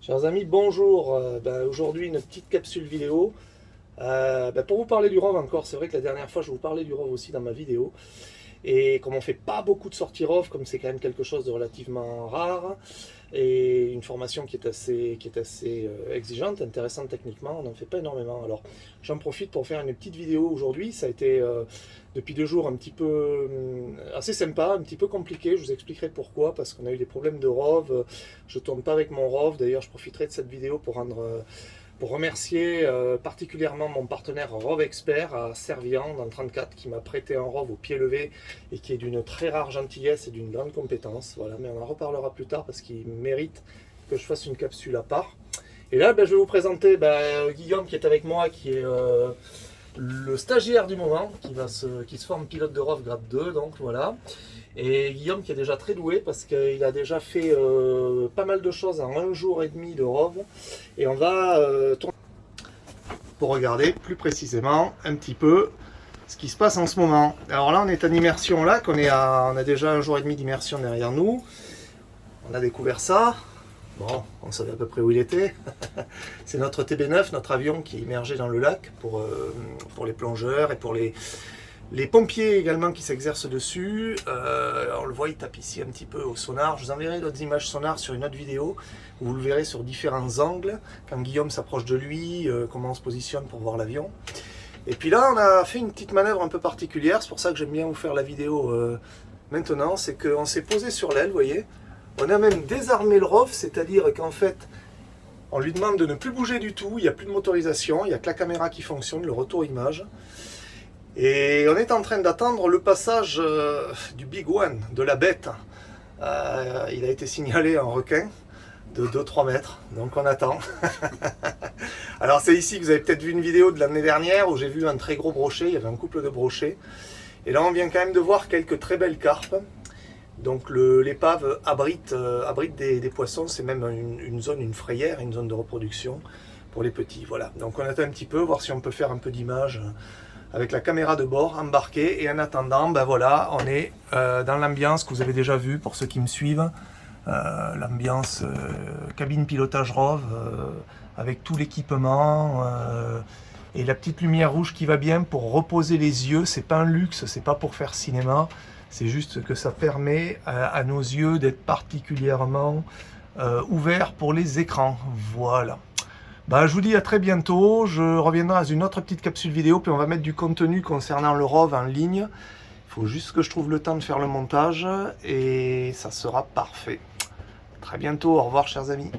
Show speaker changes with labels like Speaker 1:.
Speaker 1: Chers amis, bonjour. Aujourd'hui, une petite capsule vidéo pour vous parler du ROV encore. C'est vrai que la dernière fois, je vous parlais du ROV aussi dans ma vidéo. Et comme on fait pas beaucoup de sorties ROV, comme c'est quand même quelque chose de relativement rare, et une formation qui est assez exigeante, intéressante techniquement, on n'en fait pas énormément. Alors j'en profite pour faire une petite vidéo aujourd'hui. Ça a été depuis 2 jours un petit peu assez sympa, un petit peu compliqué. Je vous expliquerai pourquoi, parce qu'on a eu des problèmes de ROV. Je tourne pas avec mon ROV. D'ailleurs, je profiterai de cette vidéo pour remercier particulièrement mon partenaire ROV Expert à Servian dans le 34 qui m'a prêté un ROV au pied levé et qui est d'une très rare gentillesse et d'une grande compétence. Voilà, mais on en reparlera plus tard parce qu'il mérite que je fasse une capsule à part. Et là, je vais vous présenter Guillaume qui est avec moi, qui est le stagiaire du moment, qui se forme pilote de ROV grade 2, donc voilà. Et Guillaume qui est déjà très doué parce qu'il a déjà fait pas mal de choses en 1 jour et demi de ROV. Et on va tourner pour regarder plus précisément un petit peu ce qui se passe en ce moment. Alors là, on est en immersion lac, on a déjà 1 jour et demi d'immersion derrière nous. On a découvert ça. Bon, on savait à peu près où il était. C'est notre TB9, notre avion qui est immergé dans le lac pour les plongeurs et pour les pompiers également qui s'exercent dessus. On le voit, il tape ici un petit peu au sonar. Je vous enverrai d'autres images sonar sur une autre vidéo où vous le verrez sur différents angles. Quand Guillaume s'approche de lui, comment on se positionne pour voir l'avion. Et puis là, on a fait une petite manœuvre un peu particulière. C'est pour ça que j'aime bien vous faire la vidéo maintenant. C'est qu'on s'est posé sur l'aile, vous voyez. On a même désarmé le ROV, c'est-à-dire qu'en fait, on lui demande de ne plus bouger du tout. Il n'y a plus de motorisation, il n'y a que la caméra qui fonctionne, le retour image. Et on est en train d'attendre le passage du Big One, de la bête. Il a été signalé en requin de 2-3 mètres, donc on attend. Alors c'est ici que vous avez peut-être vu une vidéo de l'année dernière où j'ai vu un très gros brochet, il y avait un couple de brochets. Et là on vient quand même de voir quelques très belles carpes. Donc l'épave abrite des poissons, c'est même une zone, une frayère, une zone de reproduction pour les petits. Voilà, donc on attend un petit peu, voir si on peut faire un peu d'image avec la caméra de bord embarquée. Et en attendant, voilà, on est dans l'ambiance que vous avez déjà vue pour ceux qui me suivent. L'ambiance cabine pilotage ROV avec tout l'équipement et la petite lumière rouge qui va bien pour reposer les yeux. C'est pas un luxe, c'est pas pour faire cinéma, c'est juste que ça permet à nos yeux d'être particulièrement ouverts pour les écrans. Voilà. Je vous dis à très bientôt. Je reviendrai à une autre petite capsule vidéo, puis on va mettre du contenu concernant le ROV en ligne. Il faut juste que je trouve le temps de faire le montage et ça sera parfait. Très bientôt, au revoir chers amis.